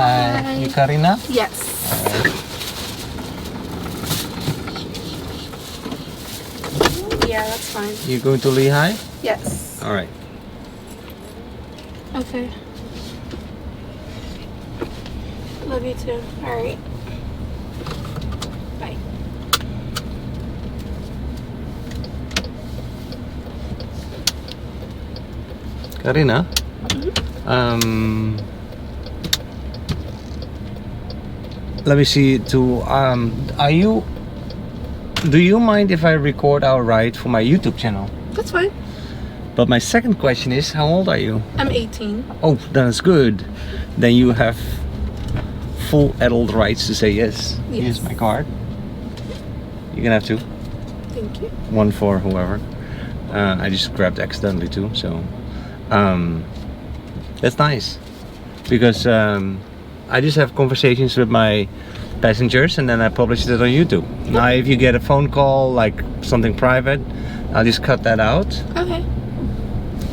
Hi. You Karina? Yes. Alright. Yeah, that's fine. You going to Lehigh? Yes. Alright. Okay. Love you too. Alright. Bye. Karina? Let me see do you mind if I record our ride for my YouTube channel? That's fine. But my second question is, how old are you? I'm 18. Oh, that's good. Then you have full adult rights to say yes. Yes. Here's my card. You can have two. Thank you. One for whoever. I just grabbed accidentally too, so that's nice. Because I just have conversations with my passengers and then I publish it on YouTube. Now if you get a phone call, like something private, I'll just cut that out. Okay.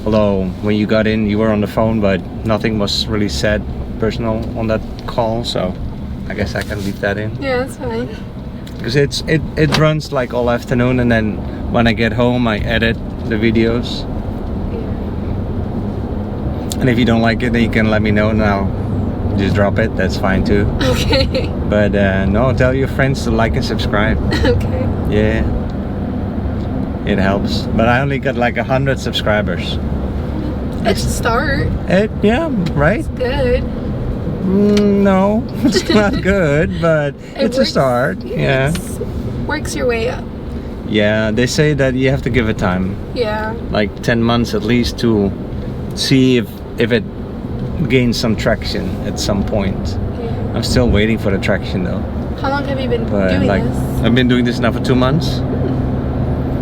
Although when you got in, you were on the phone, but nothing was really said personal on that call, so I guess I can leave that in. Yeah, that's fine. Because it runs like all afternoon, and then when I get home, I edit the videos. Yeah. And if you don't like it, then you can let me know now. Just drop it, that's fine too. Okay. But no, tell your friends to like and subscribe. Okay. Yeah, it helps. But I only got like 100 subscribers. It's a start. Yeah, right? It's good. No, it's not good, but it's a start. Yes. Works your way up. Yeah, they say that you have to give it time. Yeah. Like 10 months at least to see if it gains some traction at some point. Yeah. I'm still waiting for the traction though. How long have you been But doing like, this? I've been doing this now for 2 months.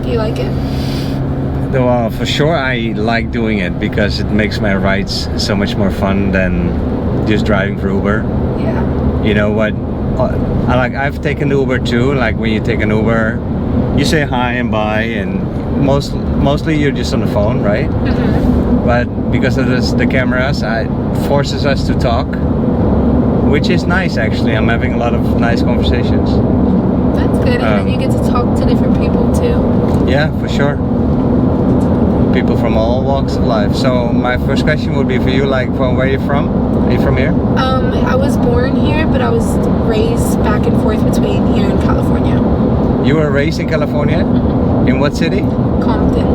Do you like it? Well, for sure I like doing it because it makes my rides so much more fun than just driving for Uber. Yeah. You know what? I've taken Uber too. Like when you take an Uber, you say hi and bye, and mostly you're just on the phone, right? Mm-hmm. But because of the cameras, it forces us to talk, which is nice actually. I'm having a lot of nice conversations. That's good, and then you get to talk to different people too. Yeah, for sure. People from all walks of life. So my first question would be for you, like, from where are you from? Are you from here? I was born here, but I was raised back and forth between here and California. You were raised in California? Mm-hmm. In what city? Compton.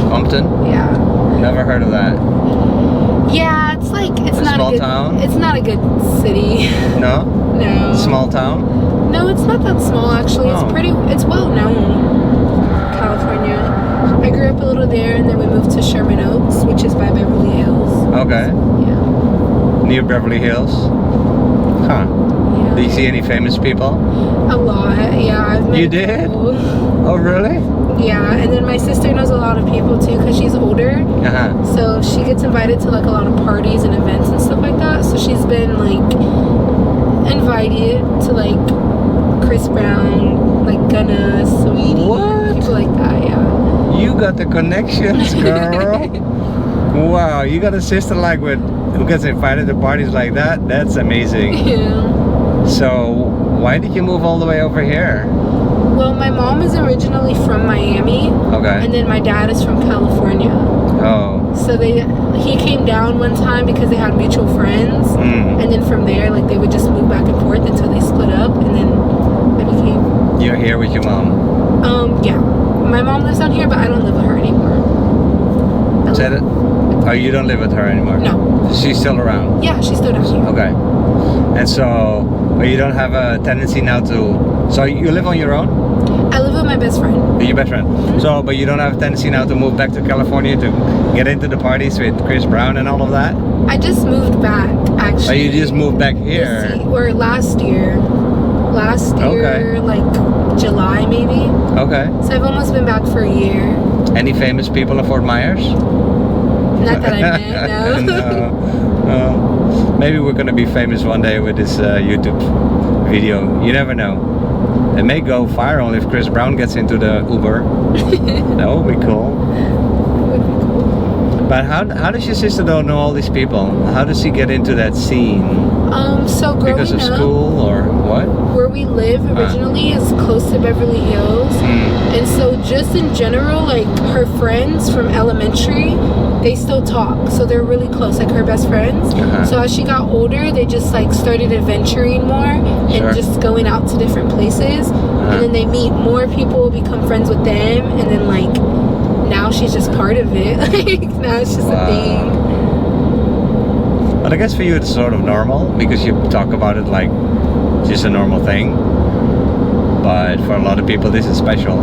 Compton? Yeah. Never heard of that. Yeah, it's like it's A not small a good. town? It's not a good city. No? No. Small town? No, it's not that small actually. Oh. It's well known. California. I grew up a little there, and then we moved to Sherman Oaks, which is by Beverly Hills. Okay. Yeah. Near Beverly Hills? Huh. Yeah. Do you see any famous people? A lot. Yeah. I've met You did? people. Oh, really? Yeah, and then my sister knows a lot of people too because she's older. Uh-huh. So she gets invited to like a lot of parties and events and stuff like that. So she's been like invited to like Chris Brown, like Gunna, Sweetie, What? people like that. Yeah. You got the connections, girl. Wow, you got a sister like who gets invited to parties like that? That's amazing. Yeah. So, why did you move all the way over here? Well, my mom is originally from Miami, Okay. and then my dad is from California. Oh. So he came down one time because they had mutual friends, and then from there, like they would just move back and forth until they split up, and then I became. You're here with your mom? Yeah. My mom lives down here, but I don't live with her anymore. Said it? Oh, you don't live with her anymore? No. She's still around? Yeah, she's still down here. Okay. And so, but you don't have a tendency now to... So you live on your own? I live with my best friend. Your best friend. So, but you don't have a tendency now to move back to California to get into the parties with Chris Brown and all of that? I just moved back, actually. Oh, you just moved back here? Or last year. Okay. Like July maybe. Okay. So I've almost been back for a year. Any famous people in Fort Myers? Not that I met, no. No. Maybe we're gonna be famous one day with this YouTube video. You never know. It may go viral if Chris Brown gets into the Uber. That would be cool. Would be cool. But how does your sister don't know all these people? How does she get into that scene? So growing Because of up, school or what? where we live originally is close to Beverly Hills. And so just in general, like her friends from elementary, they still talk. So they're really close, like her best friends. So as she got older, they just like started adventuring more and just going out to different places. And then they meet more people, become friends with them. And then like now she's just part of it. Like now it's just a thing. But I guess for you it's sort of normal because you talk about it like just a normal thing. But for a lot of people this is special.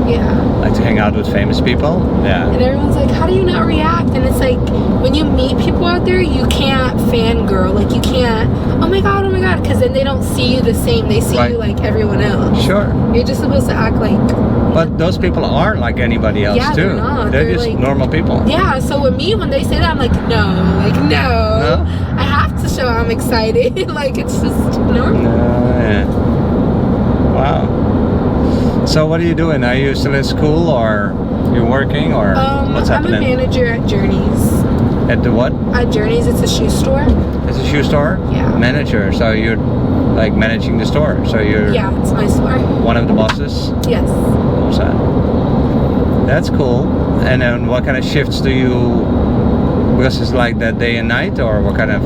Yeah. Like to hang out with famous people. Yeah. And everyone's like, how do you not react? And it's like, when you meet people out there, you can't fangirl. Like you can't, oh my god, because then they don't see you the same. They see you like everyone else. Sure. You're just supposed to act like... But those people aren't like anybody else too. They're not. They're just like, normal people. Yeah, so with me, when they say that, I'm like, no. I have to show I'm excited. Like, it's just normal. Yeah. Wow. So what are you doing? Are you still in school or you're working or what's happening? I'm a manager at Journeys. At the what? At Journeys, it's a shoe store. It's a shoe store? Yeah. Manager, so you're like managing the store. So you're... Yeah, it's my store. One of the bosses? Yes. That's cool. And then what kind of shifts do you... Because it's like that day and night or what kind of...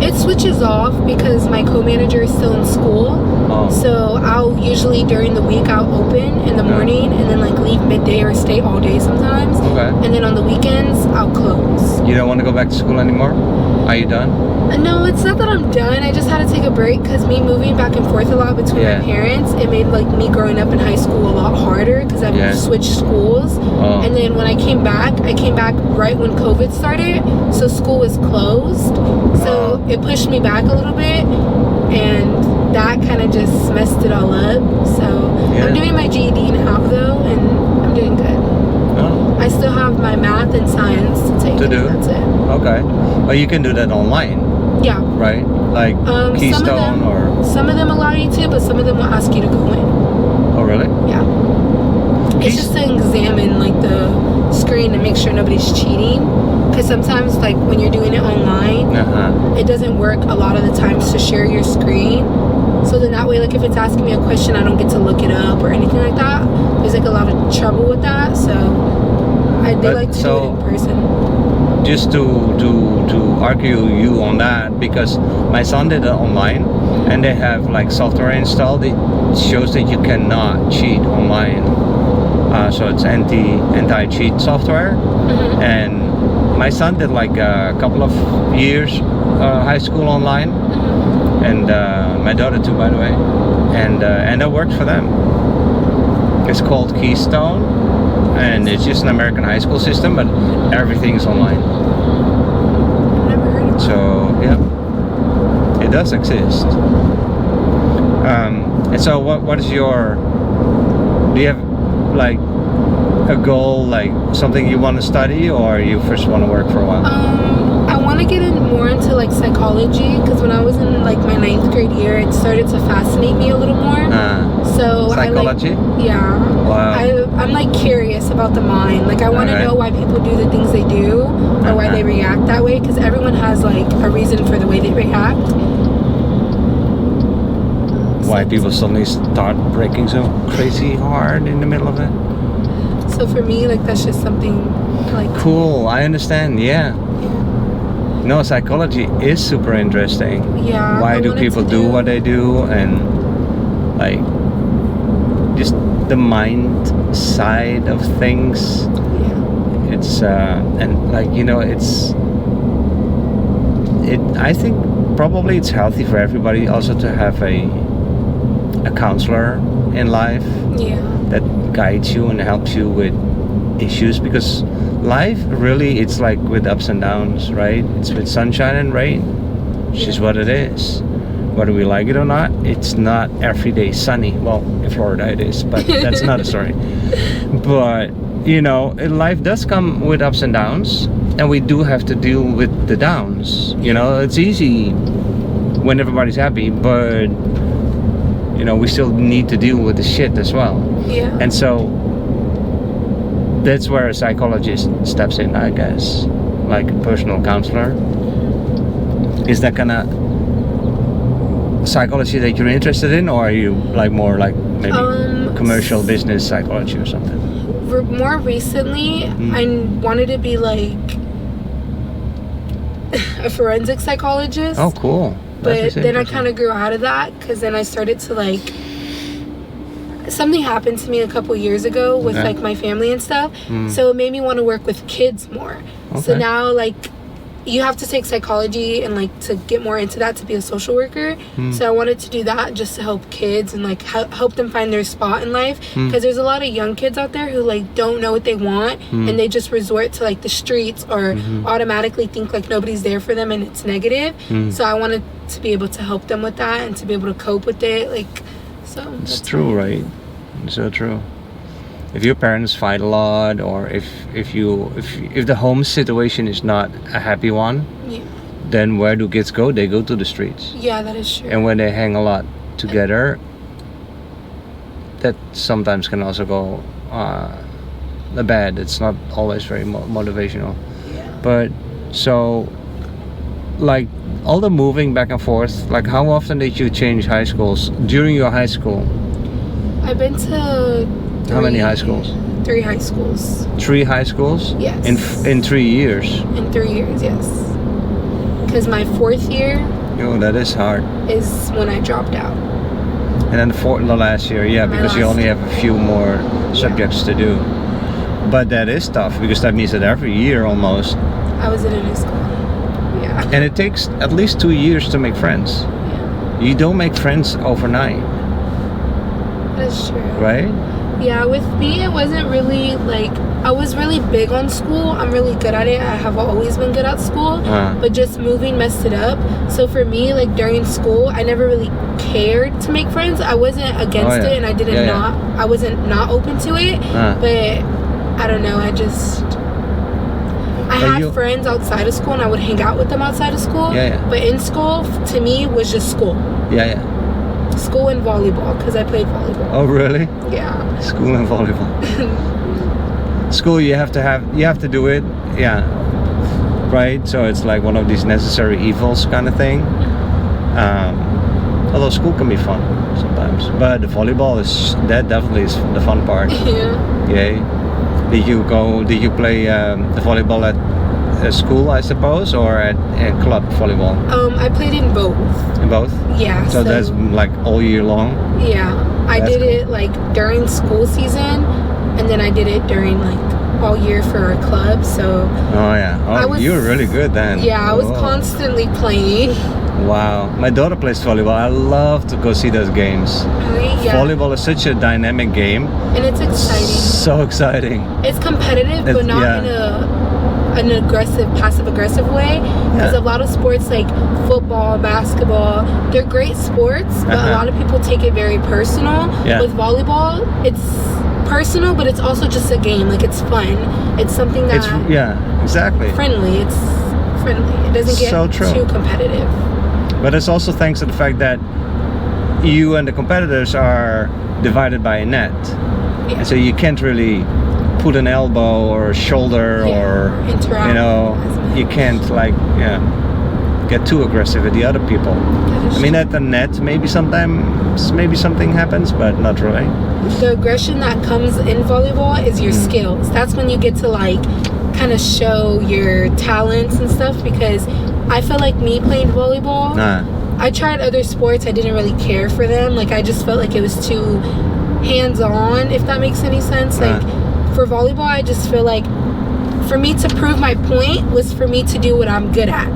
It switches off because my co-manager is still in school. So I'll usually during the week I'll open in the morning and then like leave midday or stay all day sometimes. And then on the weekends I'll close. You don't want to go back to school anymore? Are you done? No, it's not that I'm done. I just had to take a break because me moving back and forth a lot between my parents, it made like me growing up in high school a lot harder because I've switched schools. And then when I came back right when COVID started, so school was closed. So it pushed me back a little bit and that kind of just messed it all up. So I'm doing my GED now though and I'm doing good. I still have my math and science to take. That's it. Okay. Well, you can do that online. Yeah. Right? Like Keystone or... Some of them allow you to, but some of them will ask you to go in. Oh, really? Yeah. It's just to examine like the screen to make sure nobody's cheating. Because sometimes like when you're doing it online, it doesn't work a lot of the times to share your screen. So then that way, like if it's asking me a question, I don't get to look it up or anything like that. There's like a lot of trouble with that. So they like to do it in person. Just to argue you on that, because my son did it online and they have like software installed. It shows that you cannot cheat online. So it's anti-cheat software. And my son did like a couple of years high school online. And my daughter too, by the way. And that worked for them. It's called Keystone. And it's just an American high school system, but everything's online. Never heard of it. So, yeah, it does exist. And so what is your... Do you have, like, a goal, like, something you want to study, or you first want to work for a while? I want to get more into, like, psychology, because when I was in, like, my 9th grade year, it started to fascinate me a little more. So psychology? I'm like curious about the mind. Like I want to know why people do the things they do or why they react that way, because everyone has like a reason for the way they react. Why people suddenly start breaking so crazy hard in the middle of it. So for me, like that's just something like cool. I understand. Yeah. No, psychology is super interesting. Yeah. Why do people do what they do, and like just the mind side of things. It's and like I think probably it's healthy for everybody also to have a counselor in life that guides you and helps you with issues, because life really, it's like with ups and downs, right? It's with sunshine and rain, which is what it is. Whether we like it or not, it's not every day sunny. Well, in Florida it is, but that's another story. But life does come with ups and downs, and we do have to deal with the downs. It's easy when everybody's happy, but we still need to deal with the shit as well. Yeah. And so that's where a psychologist steps in, I guess, like a personal counselor. Is that kind of psychology that you're interested in, or are you like more like maybe commercial business psychology or something? More recently, I wanted to be like a forensic psychologist. Oh, cool. But then I kind of grew out of that, because then I started to like, something happened to me a couple years ago with like my family and stuff. So it made me want to work with kids more. So now like you have to take psychology and like to get more into that to be a social worker. So I wanted to do that just to help kids and like help them find their spot in life, because there's a lot of young kids out there who like don't know what they want and they just resort to like the streets or automatically think like nobody's there for them and it's negative. So I wanted to be able to help them with that and to be able to cope with it, like, so it's true, right? It's so true. If your parents fight a lot, or if the home situation is not a happy one, then where do kids go? They go to the streets. Yeah, that is true. And when they hang a lot together, that sometimes can also go bad. It's not always very motivational. But so, like, all the moving back and forth, like, how often did you change high schools during your high school? I've been to how many high schools? 3 high schools. 3 high schools? Yes. In 3 years? In 3 years, yes. Because my 4th year... Oh, that is hard. ...is when I dropped out. And then the last year, yeah, because you only have a few more subjects to do. But that is tough, because that means that every year almost... I was in a new school. Yeah. And it takes at least 2 years to make friends. Yeah. You don't make friends overnight. That's true. Right? Yeah, with me, it wasn't really like, I was really big on school. I'm really good at it. I have always been good at school, but just moving messed it up. So for me, like during school, I never really cared to make friends. I wasn't against it, and I didn't I wasn't not open to it. But I don't know. I had friends outside of school, and I would hang out with them outside of school. But in school, to me, was just school. School and volleyball, because I played volleyball. Oh, really? Yeah. School and volleyball. School, you have to do it. Yeah. Right? So it's like one of these necessary evils kind of thing. Although school can be fun sometimes. But the volleyball definitely is the fun part. Yeah. Did you play the volleyball at school, I suppose, or at club volleyball? I played in both. In both? Yeah. So that's like all year long? Yeah. I did it like during school season, and then I did it during like all year for a club, so... Oh yeah. Oh, you were really good then. Yeah, I was constantly playing. Wow. My daughter plays volleyball. I love to go see those games. Yeah. Volleyball is such a dynamic game. And it's exciting. So exciting. It's competitive, but not in an aggressive, passive-aggressive way. Because a lot of sports like football, basketball, they're great sports, but a lot of people take it very personal. With volleyball, it's personal, but it's also just a game. Like, it's fun. It's something that... exactly. Friendly. It's friendly. It doesn't get too competitive. But it's also thanks to the fact that you and the competitors are divided by a net. And so you can't really put an elbow or a shoulder or interact, you can't like get too aggressive at the other people. I mean, at the net maybe something happens, but not really. The aggression that comes in volleyball is your skills. That's when you get to like kind of show your talents and stuff, because I feel like me playing volleyball, I tried other sports, I didn't really care for them. Like, I just felt like it was too hands-on, if that makes any sense. Like, for volleyball, I just feel like for me to prove my point was for me to do what I'm good at,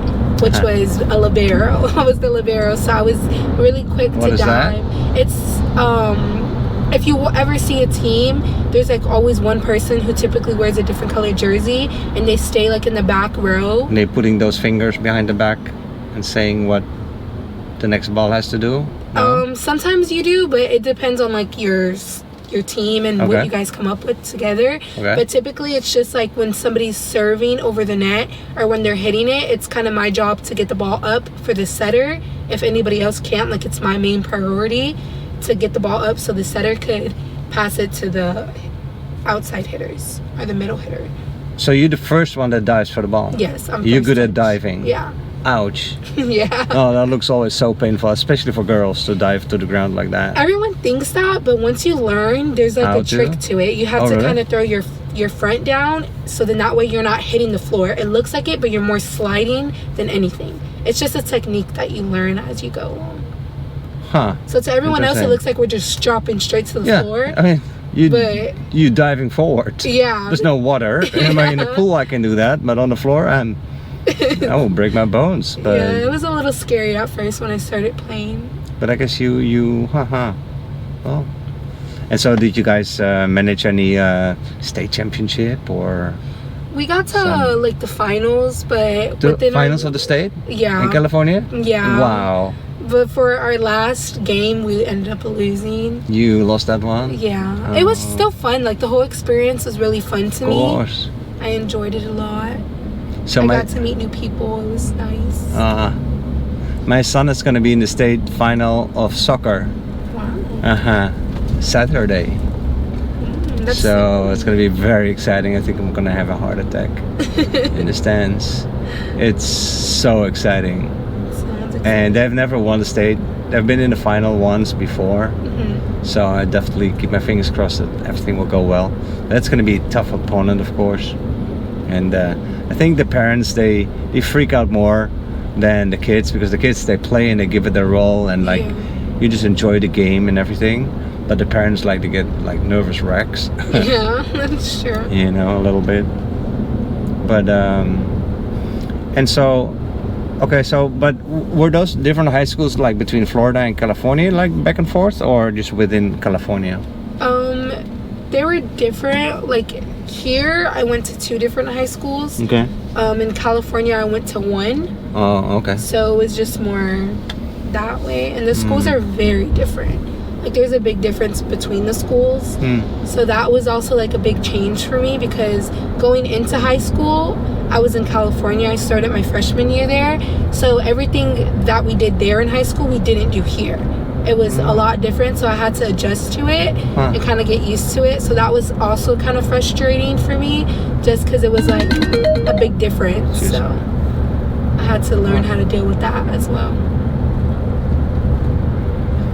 which was a libero. I was the libero, so I was really quick to dive. That? It's if you ever see a team, there's like always one person who typically wears a different color jersey, and they stay like in the back row. And they're putting those fingers behind the back and saying what the next ball has to do? No? Sometimes you do, but it depends on like your team and what you guys come up with together. But typically it's just like when somebody's serving over the net or when they're hitting it, it's kind of my job to get the ball up for the setter. If anybody else can't, like, it's my main priority to get the ball up so the setter could pass it to the outside hitters are the middle hitter. So you're the first one that dives for the ball? Yes, I'm You're first good at touch. diving? Yeah. Ouch. Yeah. Oh, that looks always so painful, especially for girls to dive to the ground like that. Everyone thinks that, but once you learn, there's like How a trick to it. You have to really? kind of throw your front down, so then that way you're not hitting the floor. It looks like it, but you're more sliding than anything. It's just a technique that you learn as you go along. Huh. So to everyone else, it looks like we're just dropping straight to the floor. I mean, you diving forward. Yeah. There's no water. Yeah. In the pool I can do that, but on the floor I will break my bones. But yeah, it was a little scary at first when I started playing. But I guess well. And so did you guys manage any state championship or? We got to like the finals, but the finals of the state? Yeah. In California? Yeah. Wow. But for our last game, we ended up losing. You lost that one? Yeah. Oh. It was still fun. Like the whole experience was really fun to me. Of course. I enjoyed it a lot. So I got to meet new people. It was nice. My son is going to be in the state final of soccer. Wow. Saturday. So it's going to be very exciting. I think I'm going to have a heart attack in the stands. It's so exciting. And they've never won the state. They've been in the final once before. So I definitely keep my fingers crossed that everything will go well. That's going to be a tough opponent, of course. And I think the parents, they freak out more than the kids, because the kids, they play and they give it their all, and like you just enjoy the game and everything. But the parents like to get like nervous wrecks. Yeah, that's true. You know, a little bit. But and so, okay, so but were those different high schools like between Florida and California, like back and forth, or just within California? They were different. Like here, I went to 2 different high schools. Okay. In California, I went to 1. Oh, okay. So it was just more that way, and the schools are very different. Like there's a big difference between the schools. So that was also like a big change for me, because going into high school, I was in California. I started my freshman year there. So everything that we did there in high school, we didn't do here. It was a lot different, so I had to adjust to it and kind of get used to it. So that was also kind of frustrating for me, just because it was like a big difference. So I had to learn how to deal with that as well.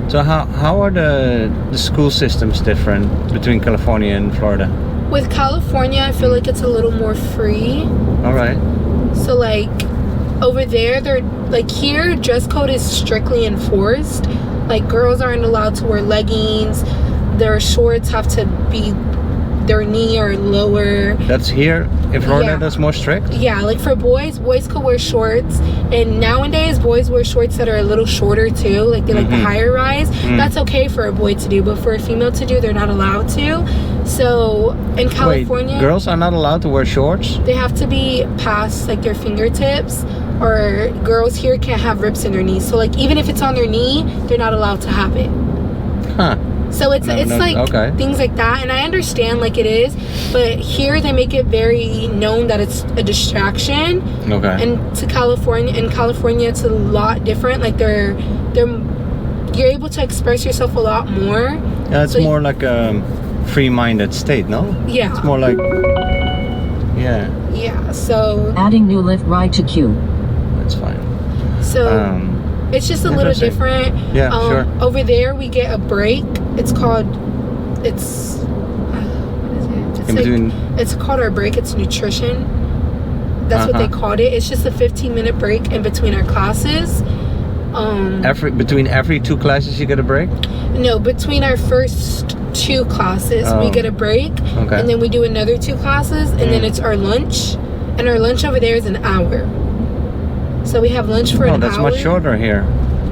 So how are the school systems different between California and Florida? With California, I feel like it's a little more free. All right. So like over there, they're like, here dress code is strictly enforced. Like girls aren't allowed to wear leggings. Their shorts have to be their knee or lower. That's here in Florida. That's more strict. Yeah, like for boys could wear shorts, and nowadays boys wear shorts that are a little shorter too, like they like the higher rise. That's okay for a boy to do, but for a female to do, they're not allowed to. So in California, wait, girls are not allowed to wear shorts? They have to be past like their fingertips, or girls here can't have rips in their knees. So like even if it's on their knee, they're not allowed to have it. Huh. So it's like things like that, and I understand like it is, but here they make it very known that it's a distraction. Okay. And in California it's a lot different. Like you're able to express yourself a lot more. Yeah, it's more like a free-minded state, no? Yeah. It's more like Yeah. So adding new lift ride to queue. That's fine. So it's just a little different. Yeah, sure. Over there we get a break. It's called it's called our break. It's nutrition. That's what they called it. It's just a 15-minute break in between our classes. Between every 2 classes you get a break? No, between our first 2 classes we get a break. Okay. And then we do another 2 classes, and then it's our lunch. And our lunch over there is an hour. So we have lunch for an hour. Oh, that's much shorter here.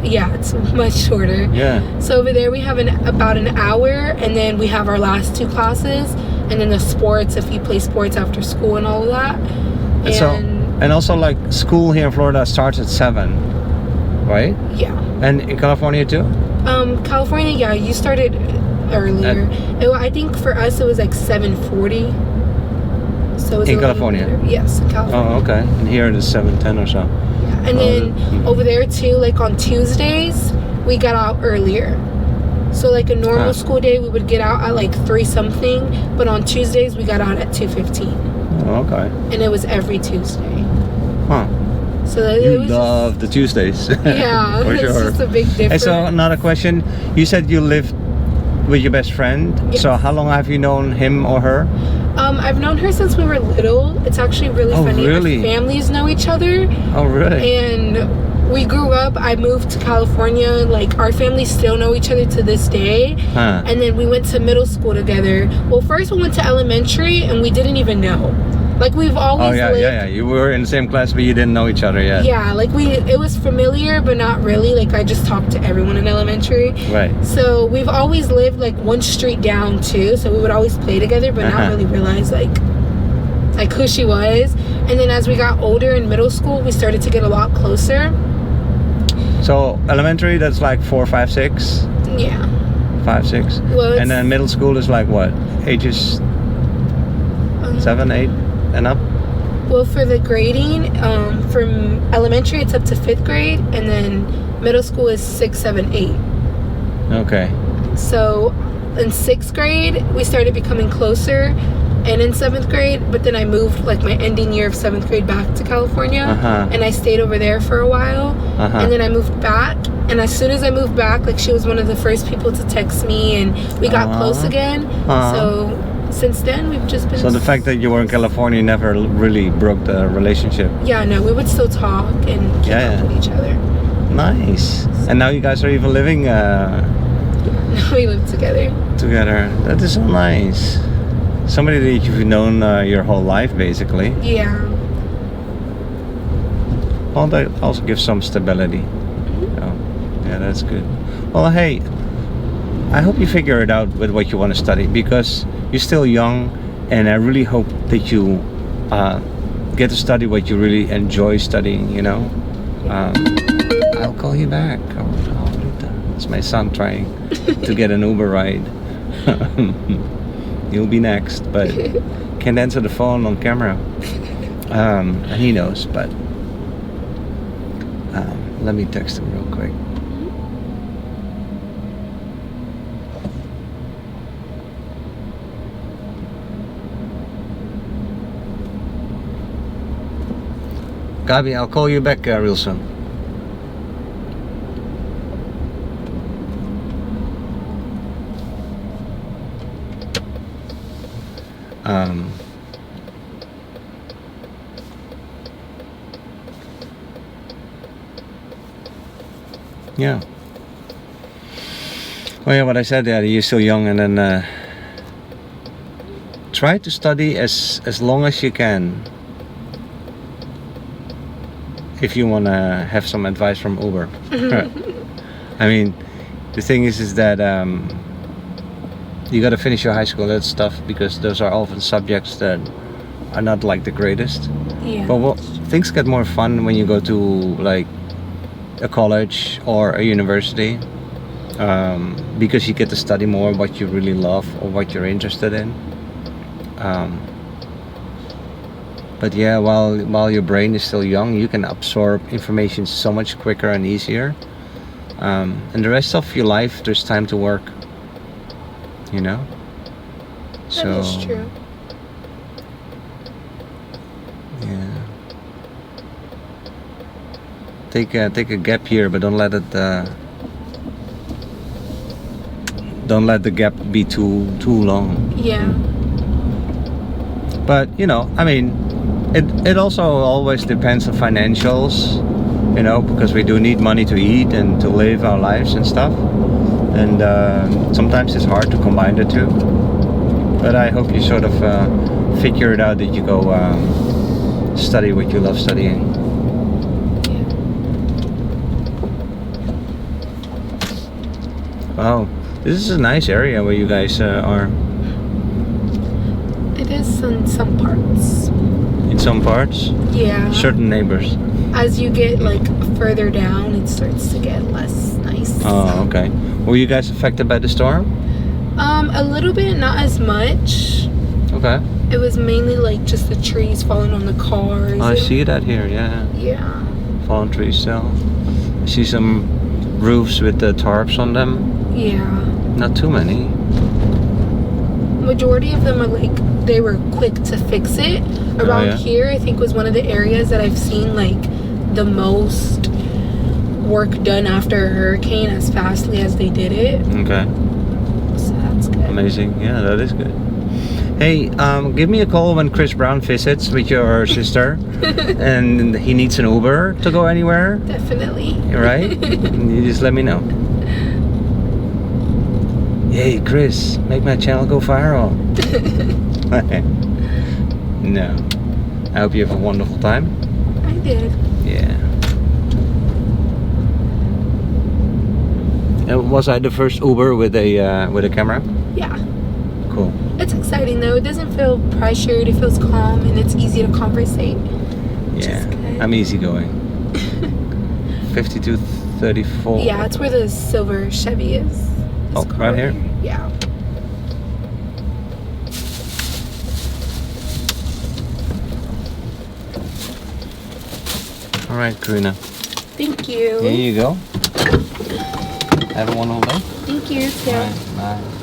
Yeah, it's much shorter. Yeah. So over there we have about an hour, and then we have our last 2 classes, and then the sports, if you play sports after school and all of that. And also like school here in Florida starts at 7, right? Yeah. And in California too? California, yeah, you started earlier. I think for us it was like 7:40. So it was in California? Yes, in California. Oh, okay. And here it is 7:10 or so. And then over there too, like on Tuesdays, we got out earlier. So like a normal school day, we would get out at like 3 something, but on Tuesdays we got out at 2:15. Oh, okay. And it was every Tuesday. Huh. So you love the Tuesdays. Yeah, for it's sure. just a big difference. And so another question, you said you lived with your best friend. Yes. So how long have you known him or her? I've known her since we were little. It's actually really funny. Really? Our families know each other. Oh, really? And we grew up. I moved to California. Like, our families still know each other to this day. Huh. And then we went to middle school together. Well, first we went to elementary, and we didn't even know. Like, we've always yeah. You were in the same class, but you didn't know each other yet. Yeah, like it was familiar, but not really. Like, I just talked to everyone in elementary. Right. So we've always lived like one street down too. So we would always play together, but not really realize like who she was. And then as we got older in middle school, we started to get a lot closer. So elementary, that's like 4, 5, 6. Yeah. 5, 6. Well, and then middle school is like what? Ages 7, 8 and up? Well, for the grading, from elementary it's up to 5th grade, and then middle school is 6, 7, 8. Okay. So in 6th grade we started becoming closer, and in 7th grade, but then I moved like my ending year of 7th grade back to California, and I stayed over there for a while, and then I moved back, and as soon as I moved back, like, she was one of the first people to text me, and we got close again. So since then we've just been. So the fact that you were in California never really broke the relationship? Yeah, no, we would still talk and keep up with each other. Nice. And now you guys are even living we live together. That is so nice. Somebody that you've known your whole life, basically. Yeah. Well, that also gives some stability. Oh, yeah, that's good. Well, hey, I hope you figure it out with what you want to study, because you're still young, and I really hope that you get to study what you really enjoy studying, you know. I'll call you back. It's my son trying to get an Uber ride. You'll be next, but can't answer the phone on camera. And he knows, but let me text him real quick. Gabi, I'll call you back real soon. Yeah. Well, yeah, what I said, yeah, you're still young, and then try to study as long as you can. If you want to have some advice from Uber. I mean, the thing is that you got to finish your high school, that stuff, because those are often subjects that are not like the greatest. Yeah. But things get more fun when you go to like a college or a university, because you get to study more what you really love or what you're interested in. But yeah, while your brain is still young, you can absorb information so much quicker and easier. And the rest of your life, there's time to work. You know? That is true. Yeah. Take a gap year, but don't let the gap be too long. Yeah. But you know, I mean, it also always depends on financials, you know, because we do need money to eat and to live our lives and stuff, and sometimes it's hard to combine the two. But I hope you sort of figure it out, that you go study what you love studying. Wow, this is a nice area where you guys are. It is in some parts. In some parts? Yeah. Certain neighbors. As you get like further down, it starts to get less nice. Oh, okay. Were you guys affected by the storm? A little bit, not as much. Okay. It was mainly like just the trees falling on the cars. Oh, I see that here, yeah. Yeah. Fallen trees still. I see some roofs with the tarps on them. Yeah. Not too many. Majority of them are like, they were quick to fix it. Around here, I think was one of the areas that I've seen like the most work done after a hurricane as fastly as they did it. Okay. So that's good. Amazing. Yeah, that is good. Hey, give me a call when Chris Brown visits with your sister and he needs an Uber to go anywhere. Definitely. Right? You just let me know. Hey, Chris, make my channel go viral. No. I hope you have a wonderful time. I did. Yeah. And was I the first Uber with a camera? Yeah. Cool. It's exciting though. It doesn't feel pressured. It feels calm and it's easy to conversate. Yeah. I'm easygoing. 5234. Yeah, it's where the silver Chevy is. Oh, right here? Yeah. All right, Karina. Thank you. Here you go. Have a wonderful day. Thank you. All right, bye.